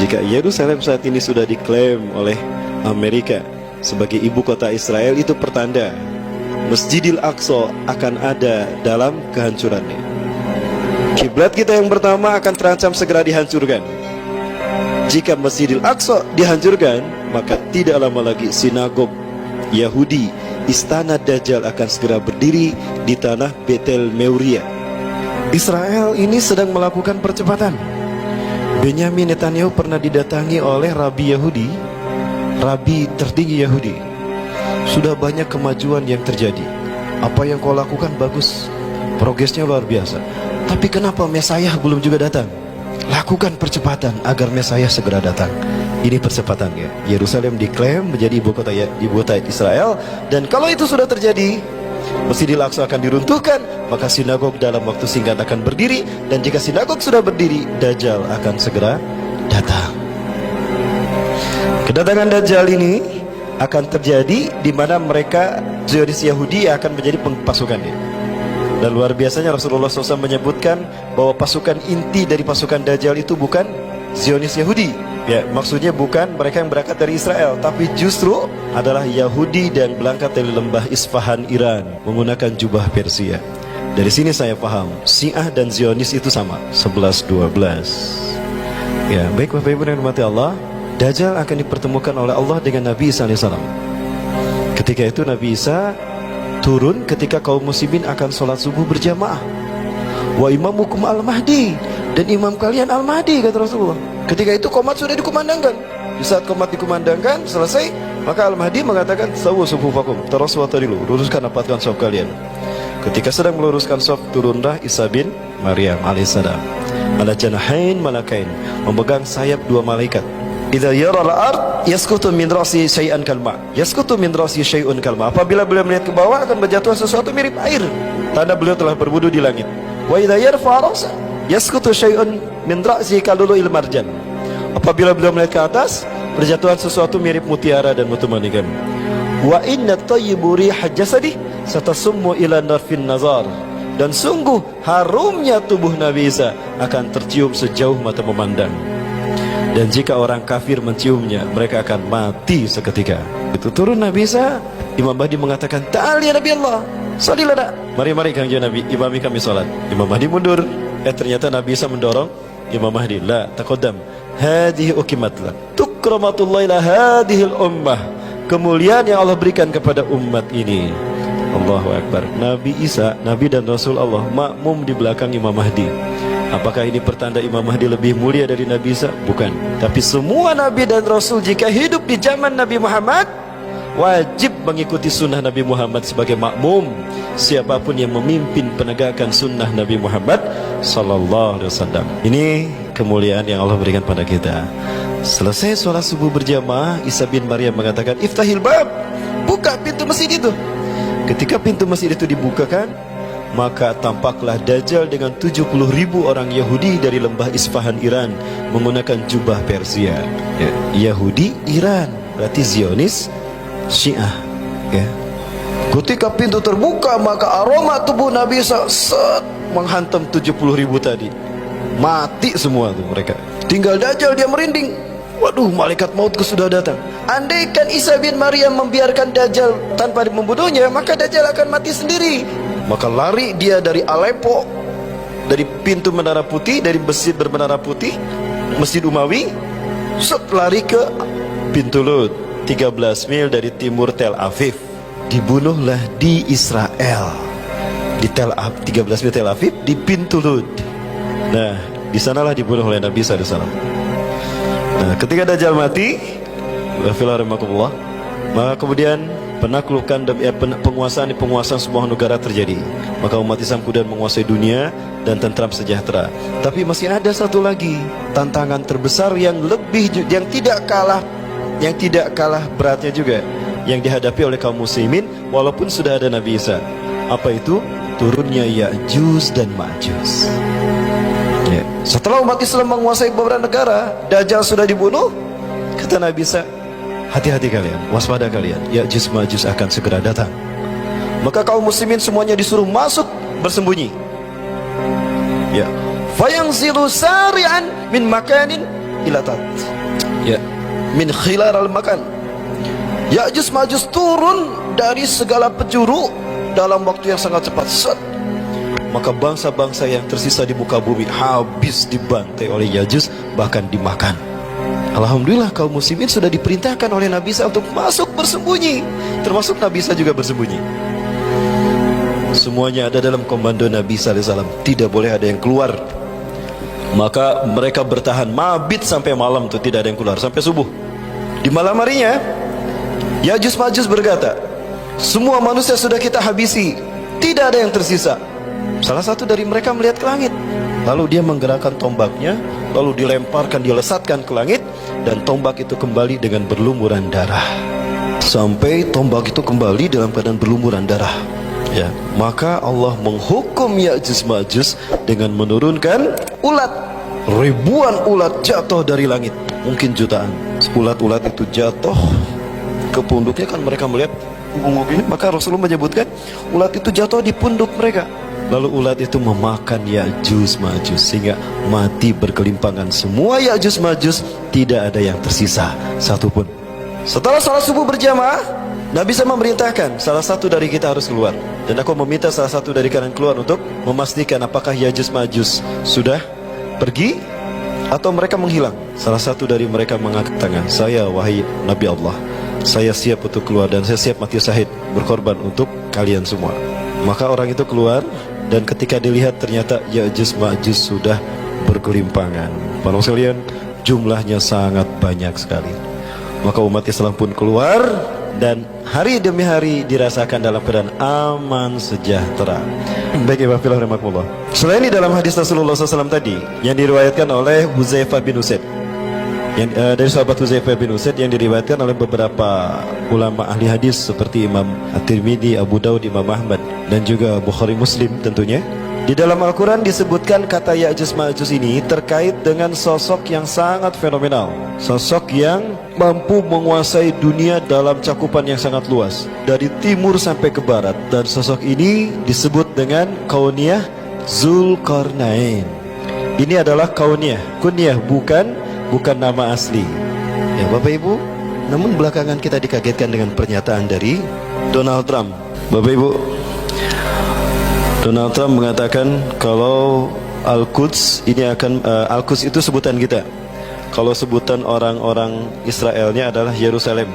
Jika Yerusalem saat ini sudah diklaim oleh Amerika sebagai ibu kota Israel, itu pertanda Masjidil Aqsa akan ada dalam kehancurannya. Kiblat kita yang pertama akan terancam segera dihancurkan. Jika Masjidil Aqsa dihancurkan, maka tidak lama lagi sinagog Yahudi, istana Dajjal akan segera berdiri di tanah Betel Meuria. Israel ini sedang melakukan percepatan. Benyamin Netanyahu pernah didatangi oleh Rabi Yahudi, Rabi tertinggi Yahudi. Sudah banyak kemajuan yang terjadi. Apa yang kau lakukan bagus, progresnya luar biasa. Tapi kenapa Mesias belum juga datang? Lakukan percepatan agar Mesias segera datang. Ini percepatannya. Yerusalem diklaim menjadi ibu kota Israel, dan kalau itu sudah terjadi, Masjidil Aqsa akan diruntuhkan, maka sinagog dalam waktu singkat akan berdiri, dan jika sinagog sudah berdiri, Dajjal akan segera datang. Kedatangan Dajjal ini akan terjadi di mana mereka Zionis Yahudi akan menjadi pasukannya. Dan luar biasanya Rasulullah SAW menyebutkan bahwa pasukan inti dari pasukan Dajjal itu bukan Zionis Yahudi. Ya, maksudnya bukan mereka yang berangkat dari Israel, tapi justru adalah Yahudi dan berangkat dari lembah Isfahan, Iran, menggunakan jubah Persia. Dari sini saya paham, Syiah dan Zionis itu sama, 11-12. Ya, baik Bapak Ibu yang dirahmati Allah, Dajjal akan dipertemukan oleh Allah dengan Nabi Isa AS. Ketika itu Nabi Isa turun ketika kaum muslimin akan sholat subuh berjamaah. Wa imamukum al-mahdi, dan imam kalian al-mahdi, kata Rasulullah. Ketika itu qomat sudah dikumandangkan. Di saat qomat dikumandangkan selesai, maka al-mahdi mengatakan sawu sufufakum, terus watadilu, luruskan rapatkan shaf kalian. Ketika sedang meluruskan shaf, turunlah Isa bin Maryam alaihissalam ala janahain malakain, memegang sayap dua malaikat. Idza yara al-ard yasqutu min ra'si syai'an kalma, yasqutu min ra'si syai'un kalma. Apabila beliau melihat ke bawah, akan berjatuh sesuatu mirip air, tanda beliau telah berwudu di langit. Wa idza yarfa ra'sa yasqutu syai'un min ra'si kalulu'il marjan. Apabila beliau melihat ke atas, berjatuhan sesuatu mirip mutiara dan mutu manikan. Wa inna tayyibu riha jasadi satasummu ila narfin nazar, dan sungguh harumnya tubuh Nabi Isa akan tercium sejauh mata memandang. Dan jika orang kafir menciumnya, mereka akan mati seketika. Itu turun Nabi Isa, Imam Mahdi mengatakan, "Ta'al ya Nabi Allah, sholilah nak." Mari kanjeng Nabi, imami kami salat. Imam Mahdi mundur. Ternyata Nabi Isa mendorong Imam Mahdi, "La taqaddam, hadhihi ukimatlah, tukramatul ila hadhil ummah." Kemuliaan yang Allah berikan kepada umat ini. Allahu Akbar. Nabi Isa, Nabi dan Rasul Allah, makmum di belakang Imam Mahdi. Apakah ini pertanda Imam Mahdi lebih mulia dari Nabi Isa? Bukan. Tapi semua Nabi dan Rasul jika hidup di zaman Nabi Muhammad, wajib mengikuti sunnah Nabi Muhammad sebagai makmum. Siapapun yang memimpin penegakan sunnah Nabi Muhammad sallallahu alaihi wasallam. Ini kemuliaan yang Allah berikan pada kita. Selesai sholat subuh berjamaah, Isa bin Maryam mengatakan, "Iftahil bab," buka pintu masjid itu. Ketika pintu masjid itu dibukakan, maka tampaklah Dajjal dengan 70.000 orang Yahudi dari lembah Isfahan, Iran, menggunakan jubah Persia. Ya, Yahudi Iran, berarti Zionis Syiah. Ya. Ketika pintu terbuka, maka aroma tubuh Nabi Isa menghantam 70.000 tadi. Mati semua tuh mereka. Tinggal Dajjal, dia merinding. Waduh, malaikat mautku sudah datang. Andaikan Isa bin Maryam membiarkan Dajjal tanpa membunuhnya, maka Dajjal akan mati sendiri. Maka lari dia dari Aleppo, dari pintu Menara Putih, dari masjid bermenara putih, Masjid Umawi, lari ke pintu Lut, 13 mil dari timur Tel Aviv. Dibunuhlah di Israel, di Tel Aviv, 13 mil Tel Aviv, di pintu Lut. Nah, di sanalah dibunuh oleh Nabi SAW. Nah, ketika Dajjal mati, maka kemudian penaklukan dan penguasaan sebuah negara terjadi. Maka umat Islam kemudian menguasai dunia dan tentram sejahtera. Tapi masih ada satu lagi tantangan terbesar yang tidak kalah beratnya juga, yang dihadapi oleh kaum muslimin walaupun sudah ada Nabi Isa. Apa itu? Turunnya Ya'juj dan Ma'juj. Ya. Setelah umat Islam menguasai beberapa negara, Dajjal sudah dibunuh, kata Nabi Isa, hati-hati kalian, waspada kalian, Ya'juj Ma'juj akan segera datang. Maka kaum muslimin semuanya disuruh masuk bersembunyi. Ya. Fayanzilu sari'an min makanin ilatat. Ya, min khilar al-makan. Ya'juj Ma'juj turun dari segala penjuru dalam waktu yang sangat cepat. Set. Maka bangsa-bangsa yang tersisa di muka bumi habis dibantai oleh Ya'juj, bahkan dimakan. Alhamdulillah kaum muslimin sudah diperintahkan oleh Nabi Isa untuk masuk bersembunyi. Termasuk Nabi Isa juga bersembunyi. Semuanya ada dalam komando Nabi SAW. Tidak boleh ada yang keluar. Maka mereka bertahan mabit sampai malam tuh, tidak ada yang keluar sampai subuh. Di malam harinya Ya'juj Ma'juj berkata, semua manusia sudah kita habisi, tidak ada yang tersisa. Salah satu dari mereka melihat ke langit, lalu dia menggerakkan tombaknya, lalu dilemparkan, dilesatkan ke langit, dan tombak itu kembali dengan berlumuran darah. Sampai tombak itu kembali dalam keadaan berlumuran darah. Ya, maka Allah menghukum Ya'juj Ma'juj dengan menurunkan ulat. Ribuan ulat jatuh dari langit, mungkin jutaan. Ulat-ulat itu jatuh ke punduknya, kan mereka melihat ini, maka Rasulullah menyebutkan ulat itu jatuh di punduk mereka. Lalu ulat itu memakan Ya'juj Ma'juj sehingga mati berkelimpangan. Semua Ya'juj Ma'juj, tidak ada yang tersisa satupun. Setelah salat subuh berjamaah, Nabi SAW memerintahkan salah satu dari kita harus keluar. Dan aku meminta salah satu dari kalian keluar untuk memastikan apakah Ya'juj Ma'juj sudah pergi atau mereka menghilang. Salah satu dari mereka mengangkat tangan, saya wahai Nabi Allah, saya siap untuk keluar dan saya siap mati syahid berkorban untuk kalian semua. Maka orang itu keluar, dan ketika dilihat ternyata Ya'juj Ma'juj sudah berkelimpangan. Para sekalian, jumlahnya sangat banyak sekali. Maka umat Islam pun keluar, dan hari demi hari dirasakan dalam keadaan aman sejahtera. Baik, Ibu Fillah rahimakumullah. Selain ini dalam hadis Rasulullah SAW tadi yang diriwayatkan oleh Huzaifah bin Usaid, dari sahabat Huzaifah bin Usaid, yang diriwayatkan oleh beberapa ulama ahli hadis seperti Imam At-Tirmidzi, Abu Daud, Imam Ahmad, dan juga Bukhari Muslim tentunya. Di dalam Al-Quran disebutkan kata Ya'juj Ma'juj ini terkait dengan sosok yang sangat fenomenal, sosok yang mampu menguasai dunia dalam cakupan yang sangat luas, dari timur sampai ke barat. Dan sosok ini disebut dengan Kauniyah Zulkarnain. Ini adalah Kauniyah, kunyah, bukan nama asli. Ya Bapak Ibu, namun belakangan kita dikagetkan dengan pernyataan dari Donald Trump. Bapak Ibu, Donald Trump mengatakan kalau Al-Quds ini akan Al-Quds itu sebutan kita. Kalau sebutan orang-orang Israelnya adalah Yerusalem.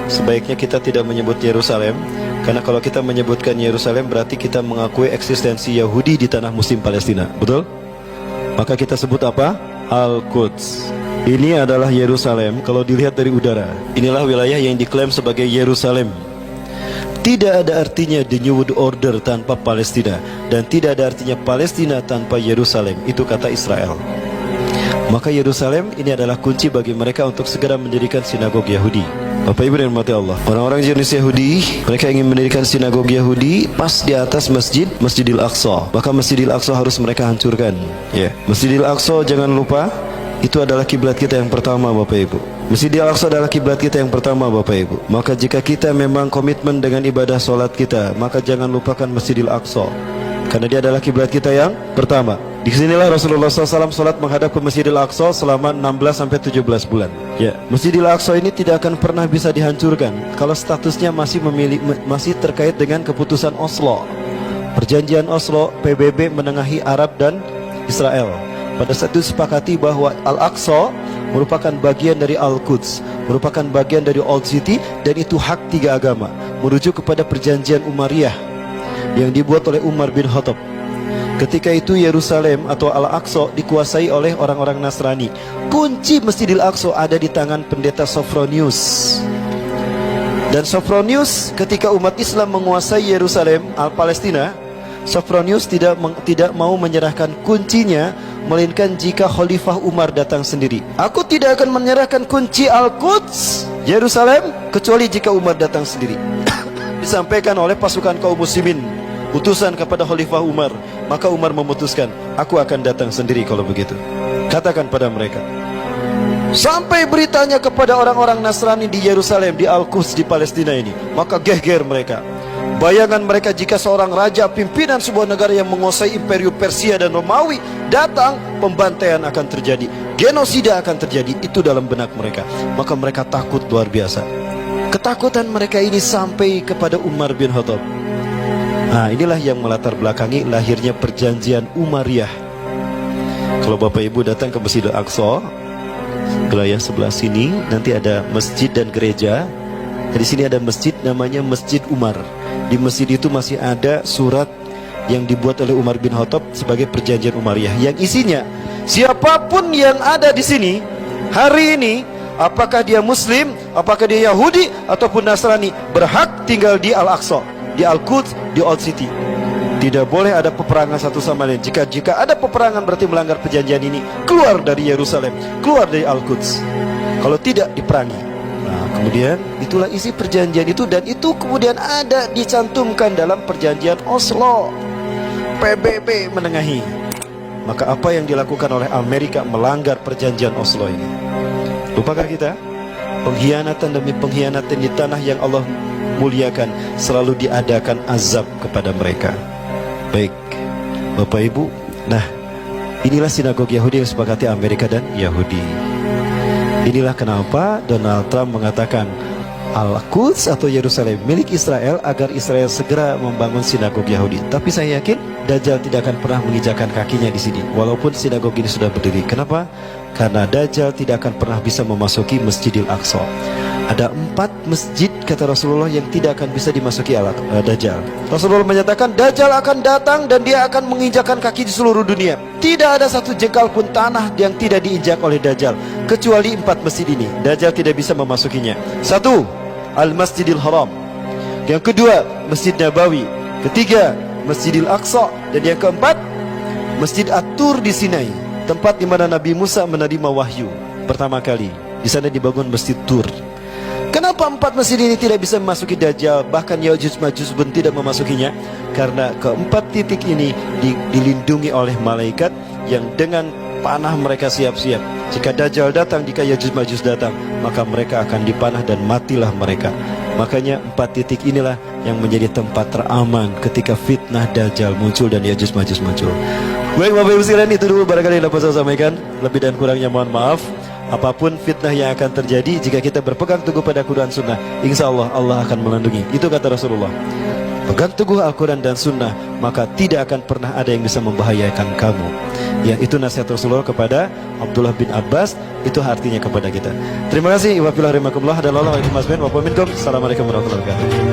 Sebaiknya kita tidak menyebut Yerusalem, karena kalau kita menyebutkan Yerusalem berarti kita mengakui eksistensi Yahudi di tanah Muslim Palestina. Betul? Maka kita sebut apa? Al-Quds. Ini adalah Yerusalem kalau dilihat dari udara. Inilah wilayah yang diklaim sebagai Yerusalem. Tidak ada artinya the New World Order tanpa Palestina, dan tidak ada artinya Palestina tanpa Yerusalem. Itu kata Israel. Maka Yerusalem ini adalah kunci bagi mereka untuk segera mendirikan sinagog Yahudi. Bapak Ibu yang dirahmati Allah, orang-orang Zionis Yahudi, mereka ingin mendirikan sinagog Yahudi pas di atas Masjidil Aqsa. Maka Masjidil Aqsa harus mereka hancurkan. Masjidil Aqsa jangan lupa, itu adalah kiblat kita yang pertama Bapak Ibu. Masjidil Aqsa adalah kiblat kita yang pertama Bapak Ibu. Maka jika kita memang komitmen dengan ibadah solat kita, maka jangan lupakan Masjidil Aqsa, karena dia adalah kiblat kita yang pertama. Di sinilah Rasulullah SAW solat menghadap ke Masjidil Aqsa selama 16-17 bulan. Masjidil Aqsa ini tidak akan pernah bisa dihancurkan kalau statusnya masih terkait dengan keputusan Oslo. Perjanjian Oslo, PBB menengahi Arab dan Israel. Pada saat itu sepakati bahwa Al-Aqsa merupakan bagian dari Al-Quds, merupakan bagian dari Old City, dan itu hak tiga agama, merujuk kepada perjanjian Umayyah yang dibuat oleh Umar bin Khattab. Ketika itu Yerusalem atau Al-Aqsa dikuasai oleh orang-orang Nasrani. Kunci Masjidil Aqsa ada di tangan pendeta Sophronius. Dan Sophronius ketika umat Islam menguasai Yerusalem, Palestina, Sophronius tidak mau menyerahkan kuncinya, melainkan jika Khalifah Umar datang sendiri. Aku tidak akan menyerahkan kunci Al-Quds, Yerusalem, kecuali jika Umar datang sendiri. Disampaikan oleh pasukan kaum muslimin, utusan kepada Khalifah Umar. Maka Umar memutuskan, aku akan datang sendiri kalau begitu. Katakan pada mereka. Sampai beritanya kepada orang-orang Nasrani di Yerusalem, di Al-Quds, di Palestina ini. Maka geger mereka. Bayangan mereka jika seorang raja pimpinan sebuah negara yang menguasai imperium Persia dan Romawi datang, pembantaian akan terjadi, genosida akan terjadi. Itu dalam benak mereka. Maka mereka takut luar biasa. Ketakutan mereka ini sampai kepada Umar bin Khattab. Nah, inilah yang melatar belakangi lahirnya perjanjian Umayyah. Kalau Bapak Ibu datang ke Masjidil Aqsa, wilayah sebelah sini nanti ada masjid dan gereja. Di sini ada masjid namanya Masjid Umar. Di masjid itu masih ada surat yang dibuat oleh Umar bin Khattab sebagai perjanjian Umayyah, yang isinya siapapun yang ada di sini hari ini, apakah dia Muslim, apakah dia Yahudi ataupun Nasrani, berhak tinggal di Al-Aqsa, di Al-Quds, di Old City. Tidak boleh ada peperangan satu sama lain. Jika ada peperangan berarti melanggar perjanjian ini, keluar dari Yerusalem, keluar dari Al-Quds. Kalau tidak, diperangi. Nah, kemudian itulah isi perjanjian itu, dan itu kemudian ada dicantumkan dalam perjanjian Oslo. PBB menengahi. Maka apa yang dilakukan oleh Amerika melanggar perjanjian Oslo ini? Lupakah kita? Pengkhianatan demi pengkhianatan di tanah yang Allah muliakan, selalu diadakan azab kepada mereka. Baik, Bapak Ibu. Nah, inilah sinagogi Yahudi yang sepakati Amerika dan Yahudi. Inilah kenapa Donald Trump mengatakan Al-Quds atau Yerusalem milik Israel, agar Israel segera membangun sinagogi Yahudi. Tapi saya yakin Dajjal tidak akan pernah menginjakan kakinya di sini, walaupun sinagogi ini sudah berdiri. Kenapa? Karena Dajjal tidak akan pernah bisa memasuki Masjidil Aqsa. Ada 4 masjid, kata Rasulullah, yang tidak akan bisa dimasuki Dajjal. Rasulullah menyatakan Dajjal akan datang dan dia akan menginjakan kaki di seluruh dunia. Tidak ada satu jengkal pun tanah yang tidak diinjak oleh Dajjal, kecuali 4 masjid ini. Dajjal tidak bisa memasukinya. 1. Al-Masjidil Haram. Yang kedua, Masjid Nabawi. Ketiga, Masjidil Aqsa. Dan yang keempat, Masjid At-Tur di Sinai, tempat di mana Nabi Musa menerima wahyu pertama kali. Di sana dibangun Masjid Tur. Kenapa 4 masjid ini tidak bisa memasuki Dajjal, bahkan Ya'juj Ma'juj pun tidak memasukinya? Karena keempat titik ini dilindungi oleh malaikat yang dengan panah mereka siap-siap. Jika Dajjal datang, jika Ya'juj Ma'juj datang, maka mereka akan dipanah dan matilah mereka. Makanya 4 titik inilah yang menjadi tempat teraman ketika fitnah Dajjal muncul dan Ya'juj Ma'juj muncul. Baik Bapak Ibu sekalian, itu dulu barangkali yang dapat saya sampaikan. Lebih dan kurangnya mohon maaf. Apapun fitnah yang akan terjadi, jika kita berpegang teguh pada Quran Sunnah, insya Allah Allah akan melindungi. Itu kata Rasulullah. Pegang teguh Al-Quran dan Sunnah, maka tidak akan pernah ada yang bisa membahayakan kamu. Ya, itu nasihat Rasulullah kepada Abdullah bin Abbas. Itu artinya kepada kita. Terima kasih. Wabillahi taufiq wal hidayah. Assalamualaikum warahmatullahi wabarakatuh.